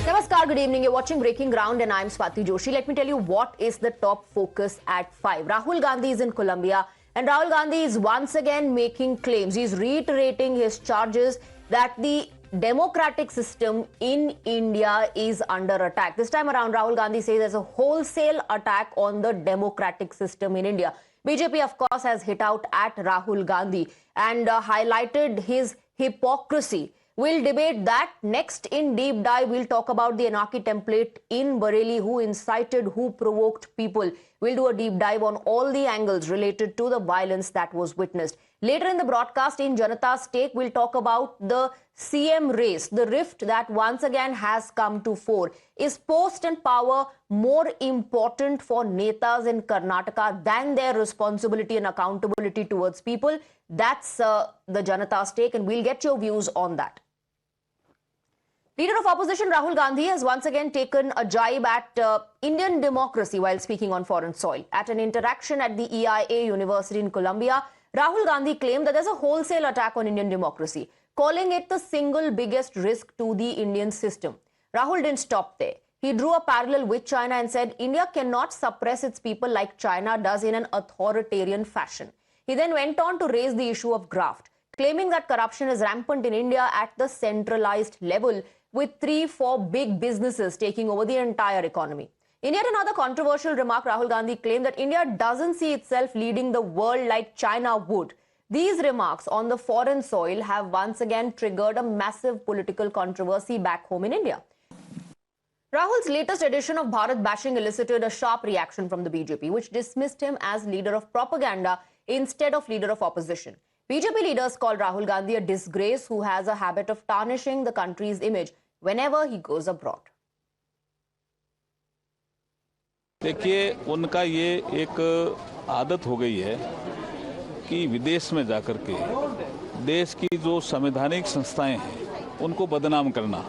Namaskar, good evening. You're watching Breaking Ground and I'm Swati Joshi. Let me tell you what is the top focus at 5. Rahul Gandhi is in Colombia and Rahul Gandhi is once again making claims. He's reiterating his charges that the democratic system in India is under attack. This time around, Rahul Gandhi says there's a wholesale attack on the democratic system in India. BJP, of course, has hit out at Rahul Gandhi and highlighted his hypocrisy. We'll debate that next in Deep Dive. We'll talk about the anarchy template in Bareilly, who incited, who provoked people. We'll do a deep dive on all the angles related to the violence that was witnessed. Later in the broadcast in Janata's Take, we'll talk about the CM race, the rift that once again has come to fore. Is post and power more important for netas in Karnataka than their responsibility and accountability towards people? That's the Janata's Take, and we'll get your views on that. Leader of opposition Rahul Gandhi has once again taken a jibe at Indian democracy while speaking on foreign soil. At an interaction at the EIA University in Colombia, Rahul Gandhi claimed that there's a wholesale attack on Indian democracy, calling it the single biggest risk to the Indian system. Rahul didn't stop there. He drew a parallel with China and said India cannot suppress its people like China does in an authoritarian fashion. He then went on to raise the issue of graft, claiming that corruption is rampant in India at the centralized level, with 3-4 big businesses taking over the entire economy. In yet another controversial remark, Rahul Gandhi claimed that India doesn't see itself leading the world like China would. These remarks on the foreign soil have once again triggered a massive political controversy back home in India. Rahul's latest edition of Bharat bashing elicited a sharp reaction from the BJP, which dismissed him as leader of propaganda instead of leader of opposition. BJP leaders called Rahul Gandhi a disgrace who has a habit of tarnishing the country's image whenever he goes abroad. देखिए, उनका ये एक आदत हो गई है कि विदेश में जाकर के देश की जो संवैधानिक संस्थाएं हैं उनको बदनाम करना,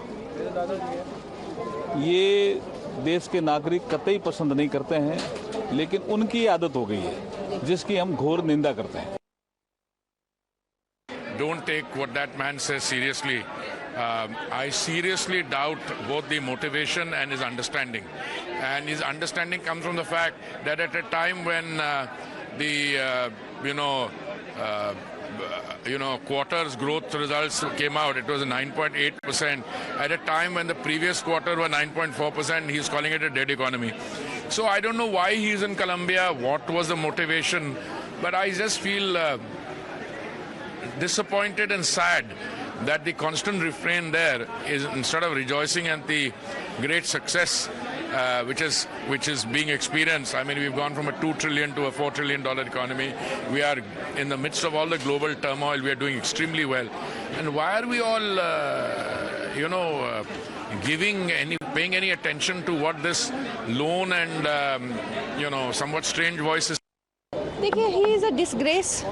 ये देश के नागरिक कतई पसंद नहीं करते हैं, लेकिन उनकी आदत हो गई है जिसकी हम घोर निंदा करते हैं. Don't take what that man says seriously. I seriously doubt both the motivation and his understanding. And his understanding comes from the fact that at a time when quarters growth results came out, it was 9.8%. At a time when the previous quarter were 9.4%, he's calling it a dead economy. So I don't know why he's in Colombia, what was the motivation, but I just feel disappointed and sad that the constant refrain there is, instead of rejoicing at the great success which is being experienced. I mean, we've gone from a $2 trillion to a $4 trillion economy. We are in the midst of all the global turmoil. We are doing extremely well. And why are we all, paying any attention to what this lone and, somewhat strange voice is? देखिए, he is a disgrace.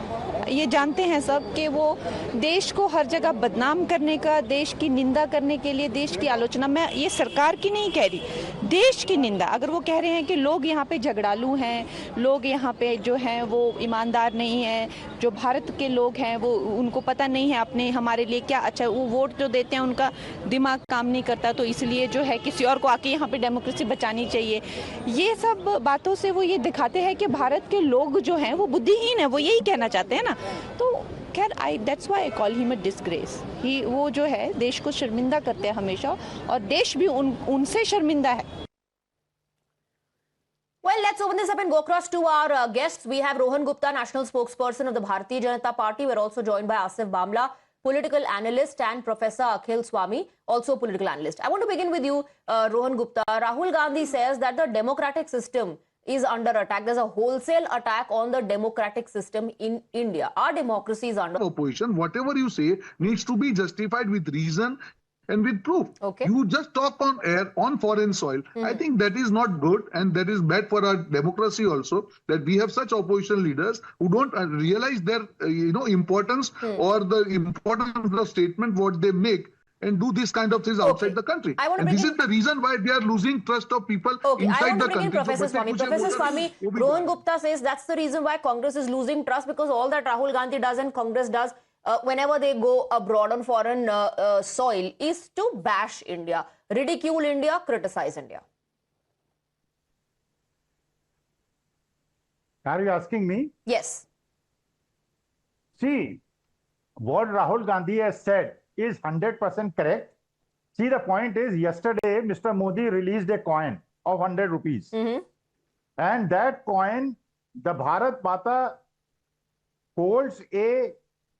ये जानते हैं सब कि वो देश को हर जगह बदनाम करने का, देश की निंदा करने के लिए, देश की आलोचना, मैं ये सरकार की नहीं कह रही, देश की निंदा. अगर वो कह रहे हैं कि लोग यहाँ पे झगड़ालू हैं, लोग यहाँ पे जो हैं वो ईमानदार नहीं हैं, जो भारत के लोग हैं वो उनको पता नहीं है अपने हमारे लिए क्या अच्छा, वो वोट जो देते हैं उनका दिमाग काम नहीं करता, तो इसलिए जो है किसी और को आके यहाँ पे डेमोक्रेसी बचानी चाहिए. ये सब बातों से वो ये दिखाते हैं कि भारत के लोग जो हैं वो बुद्धिहीन है, वो यही कहना चाहते हैं ना. तो खैर, that's why I call him a disgrace. वो जो है देश को शर्मिंदा करते हैं हमेशा, और देश भी उनसे शर्मिंदा है. Well, let's open this up and go across to our guests. We have Rohan Gupta, national spokesperson of the Bharatiya Janata Party. We're also joined by Asif Bamla, political analyst, and Professor Akhil Swami, also a political analyst. I want to begin with you, Rohan Gupta. Rahul Gandhi says that the democratic system is under attack. There's a wholesale attack on the democratic system in India. Our democracy is under opposition. Whatever you say needs to be justified with reason and with proof. Okay. You just talk on air, on foreign soil. I think that is not good, and that is bad for our democracy also, that we have such opposition leaders who don't realize their importance or the importance of the statement what they make, and do this kind of things outside the country. And this is the reason why they are losing trust of people inside the country. Professor Swami. Professor Swami, Rohan Gupta says that's the reason why Congress is losing trust, because all that Rahul Gandhi does and Congress does whenever they go abroad on foreign soil is to bash India, ridicule India, criticize India. Are you asking me? Yes. See, what Rahul Gandhi has said is 100% correct. See, the point is, yesterday, Mr. Modi released a coin of 100 rupees. And that coin, the Bharat Mata holds a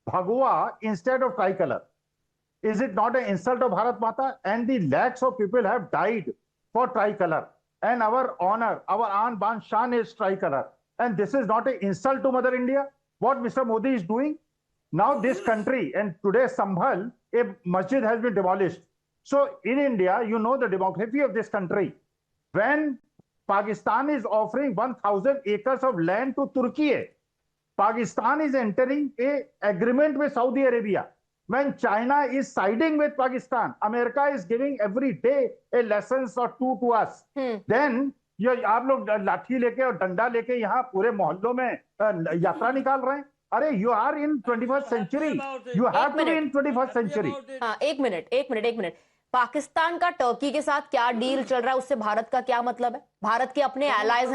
Bhagwa instead of tricolor. Is it not an insult of Bharat Mata? And the lakhs of people have died for tricolor. And our honor, our Aan Ban Shan is tricolor. And this is not an insult to Mother India. What Mr. Modi is doing? Now this country, and today Sambhal, a masjid has been demolished. So in India, you know the demography of this country. When Pakistan is offering 1,000 acres of land to Turkey, Pakistan is entering an agreement with Saudi Arabia. When China is siding with Pakistan, America is giving every day a lesson or two to us. Then ये आप लोग लाठी लेके और डंडा लेके यहाँ पूरे मोहल्लों में यात्रा निकाल रहे हैं. अरे you are in 21st century. You have to be in 21st century. हाँ, एक मिनट. पाकिस्तान का टर्की के साथ क्या डील चल रहा है, उससे भारत का क्या मतलब है? भारत के अपने allies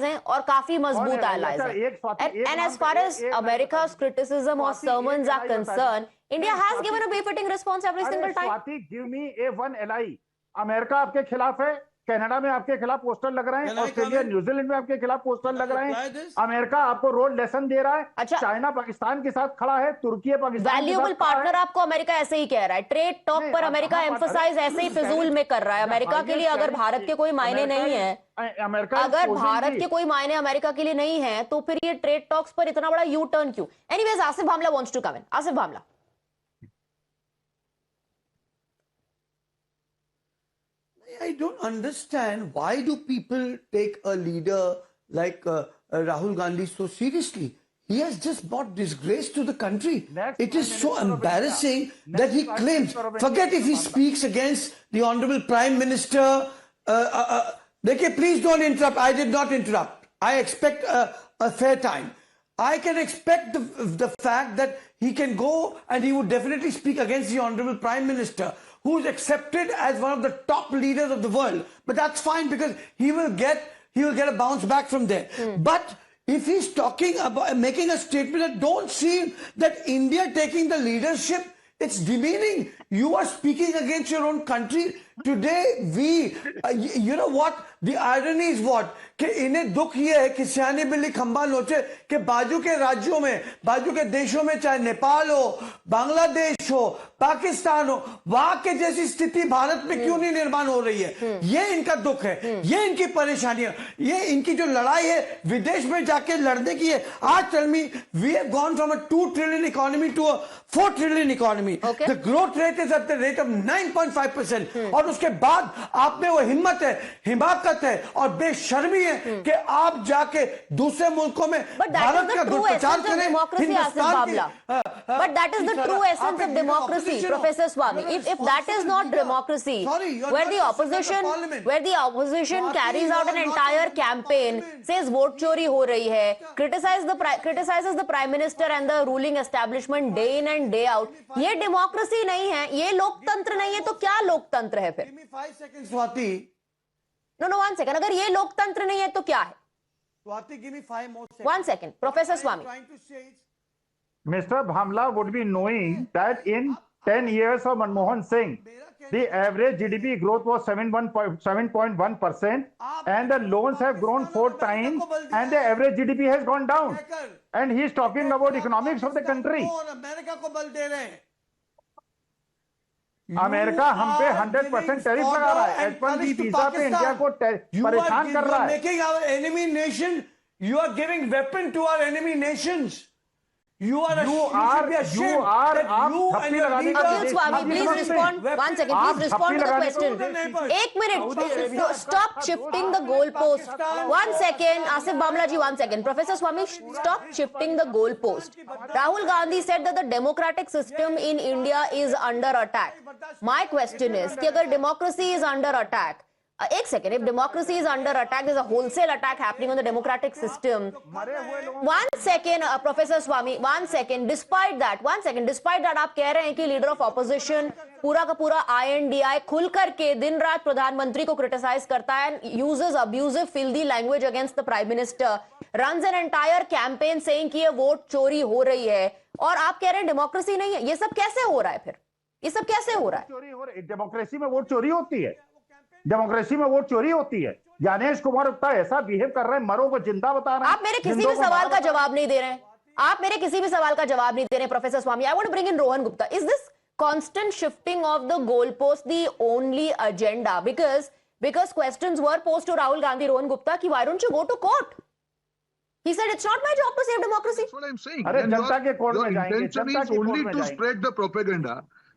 हैं और काफी मजबूत allies हैं. And as far as America's criticism or sermons are concerned, India has given a befitting response every single time. Swati, give me a one ally. America आपके खिलाफ है, कनाडा में आपके खिलाफ पोस्टर लग रहे हैं, ऑस्ट्रेलिया न्यूजीलैंड में आपके खिलाफ पोस्टर लग रहे हैं, अमेरिका आपको रोड लेसन दे रहा है. अच्छा, चाइना पाकिस्तान के साथ खड़ा है, तुर्की पाकिस्तान वैल्यूएबल पार्टनर आपको अमेरिका ऐसे ही कह रहा है. ट्रेड टॉक पर अमेरिका एम्फसाइज ऐसे ही फिजूल में कर रहा है. अमेरिका के लिए अगर भारत के कोई मायने नहीं है, अगर भारत के कोई मायने अमेरिका के लिए नहीं है, तो फिर ये ट्रेड टॉक्स पर इतना बड़ा यू टर्न क्यों? Anyways, Asif Bhamla wants to come in. Asif Bhamla. I don't understand why do people take a leader like Rahul Gandhi so seriously. He has just brought disgrace to the country. It is so embarrassing that he claims, forget if he speaks against the Honorable Prime Minister. Please don't interrupt. I did not interrupt. I expect a fair time. I can expect the fact that he can go and he would definitely speak against the Honorable Prime Minister, who is accepted as one of the top leaders of the world. But that's fine because he will get a bounce back from there. But if he's talking about making a statement that don't seem that India taking the leadership, it's demeaning. You are speaking against your own country. Today you know what? The irony is what? कि इन्हें दुख ये है कि सियानी बिल्ली खंबा नोचे कि बाजू के राज्यों में, बाजू के देशों में, चाहे नेपाल हो, बांग्लादेश हो, पाकिस्तान हो, वहां के जैसी स्थिति भारत में क्यों नहीं निर्माण हो रही है? ये इनका दुख है, ये इनकी परेशानी है, ये इनकी जो लड़ाई है विदेश में जाके लड़ने की है. आज tell me, we have gone from a 2 trillion economy to a 4 trillion economy. The growth rate is at the rate of 9.5%. और उसके बाद आप में वो हिम्मत है, हिमाकत है और बेशर्मी है कि आप जाके दूसरे मुल्कों में भारत का दुष्प्रचार करें. But that is the true essence of democracy, Professor Swami. If that is not democracy, where the opposition carries out an entire campaign, says vote chori ho rahi hai, criticizes the Prime Minister and the ruling establishment day in and day out, ये democracy नहीं है, ये लोकतंत्र नहीं है, तो क्या लोकतंत्र है फिर? Give me 5 seconds, Swati. No, 1 second. अगर ये लोकतंत्र नहीं है तो क्या है? Swati, give me 5 more seconds. 1 second. Professor Swami. Mr. Bhamla would be knowing that in 10 years of Manmohan Singh, the average GDP growth was 7.1% and the loans have grown 4 times and the average GDP has gone down. And he is talking about economics of the country. America हम पे 100% tariff लगा रहा है. H1B visa पे India को परेशान कर रहा है. Making our enemy nation, you are giving weapon to our enemy nations. You are Akhil Swami, please respond. 1 second, please respond to the question. 1 minute. Stop shifting the goalpost. 1 second, Asif Bhamla ji, 1 second. Professor Swami, stop shifting the goalpost. Rahul Gandhi said that the democratic system in India is under attack. My question is, कि अगर democracy is under attack, एक second, if democracy is under attack, there's a wholesale attack happening on the democratic system. One second, Professor Swami, one second, despite that, आप कह रहे हैं कि leader of opposition पूरा का पूरा INDI खुल करके दिन रात प्रधानमंत्री को क्रिटिसाइज करता है, uses abusive filthy language against the prime minister, runs an entire campaign saying कि ये वोट चोरी हो रही है, और आप कह रहे हैं डेमोक्रेसी नहीं है। ये सब कैसे हो रहा है? फिर ये सब कैसे हो रहा है? डेमोक्रेसी में वोट चोरी होती है? डेमोक्रेसी में वोट चोरी होती है? ज्ञानेश कुमार गुप्ता ऐसा बिहेव कर रहे हैं, मरो को जिंदा बता रहे हैं। आप मेरे किसी भी सवाल का जवाब नहीं दे रहे हैं। आप मेरे किसी भी सवाल का जवाब नहीं दे रहे, professor Swamy. I want to bring in Rohan Gupta. Is this constant shifting of the goalpost the only agenda? Because questions were posed to Rahul Gandhi, Rohan Gupta, ki why don't you go to court? He said it's not my job to save democracy. That's what I'm saying. अरे And जनता के court your में जाएंगे, intention Janata is के court only में to जाएंगे। spread the propaganda.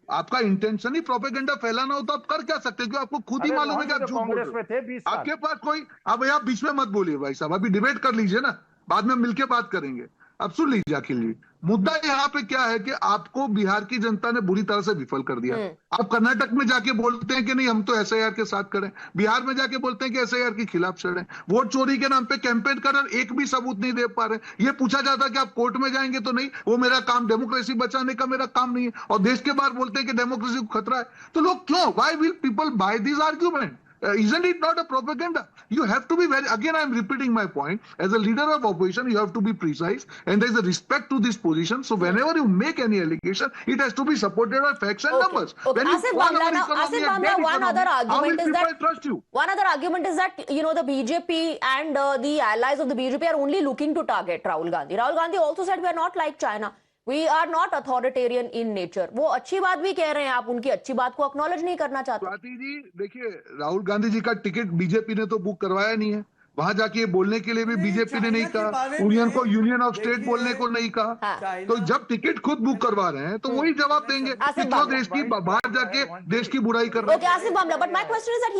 आपका intention ही propaganda फैलाना होता, आप कर क्या सकते हैं? क्योंकि आपको खुद ही मालूम है कि आप झूठ बोल कांग्रेस में थे 20 साल। आपके पास कोई, अब आप बीच में मत बोलिए भाई साहब, अभी डिबेट कर लीजिए ना, बाद में मिलके बात करेंगे। अब सुन लीजिए अखिल जी, मुद्दा यहाँ पे क्या है कि आपको बिहार की जनता ने बुरी तरह से विफल कर दिया। आप कर्नाटक में जाके बोलते हैं कि नहीं हम तो SIR के साथ खड़े, बिहार में जाके बोलते हैं कि SIR के खिलाफ चढ़े, वोट चोरी के नाम पे कैंपेन कर रहे, एक भी सबूत नहीं दे पा रहे। ये पूछा जाता कि आप कोर्ट में जाएंगे तो नहीं, वो मेरा काम, डेमोक्रेसी बचाने का मेरा काम नहीं है, और देश के बाहर बोलते हैं कि डेमोक्रेसी को खतरा है। तो लोग क्यों, why will people buy this argument? Isn't it not a propaganda? You have to be very, again I am repeating my point, as a leader of opposition you have to be precise, and there is a respect to this position. So whenever you make any allegation, it has to be supported by facts and numbers. Okay. When you Asif call our Bamla, economy a one dead other economy, how will argument is people that trust you? One other argument is that the BJP and the allies of the BJP are only looking to target Rahul Gandhi. Rahul Gandhi also said we are not like China. We are not authoritarian in nature. वो अच्छी बात भी कह रहे हैं, आप उनकी अच्छी बात को एक्नॉलेज नहीं करना चाहते। स्वाति जी देखिए, राहुल गांधी जी का टिकट बीजेपी ने तो बुक करवाया नहीं है, वहां जाके बोलने के लिए भी बीजेपी ने नहीं कहा, यूनियन को यूनियन ऑफ स्टेट बोलने को नहीं कहा। तो जब टिकट खुद बुक करवा रहे हैं तो वही जवाब देंगे कि क्यों देश की बाहर जाके देश की बुराई कर रहे हैं। Okay, Asif Bamla, but my question is that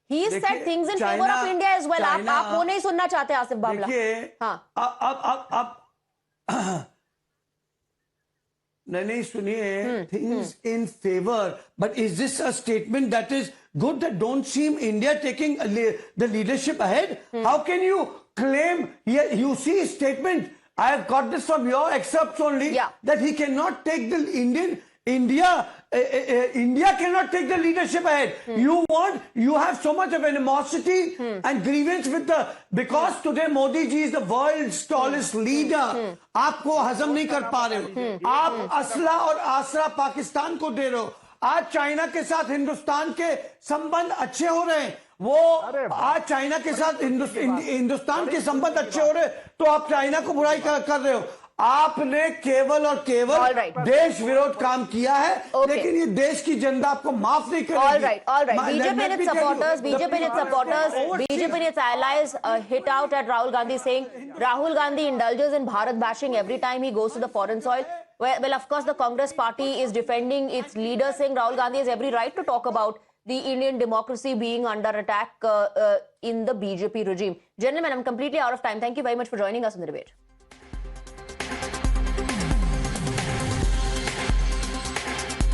he said things in favor of India as well. आप वो नहीं सुनना चाहते आसिफ बामला? हाँ, अब नहीं सुनिए, things in favor, but is this a statement that is good, that don't seem India taking the leadership ahead? How can you claim, you see his statement, I have got this from your excerpts only, that he cannot take the India cannot take the leadership ahead. You have so much of animosity and grievance with because today Modi ji is the world's tallest leader. आपको हजम नहीं कर पा रहे हो, आप असला और आसरा पाकिस्तान को दे रहे हो। आज चाइना के साथ हिंदुस्तान के संबंध अच्छे हो रहे हैं, वो आज चाइना के साथ हिंदुस्तान के संबंध अच्छे हो रहे, तो आप चाइना को बुराई कर रहे हो। आपने केवल और केवल देश विरोध काम किया है, लेकिन ये देश की जनता आपको माफ नहीं करेगी। All right. BJP and its allies hit out at Rahul Gandhi, saying Rahul Gandhi indulges in Bharat bashing every time he goes to the foreign soil. Well, of course, the Congress party is defending its leader, saying Rahul Gandhi has every right to talk about the Indian democracy being under attack in the BJP regime. Gentlemen, I'm completely out of time. Thank you very much for joining us in the debate.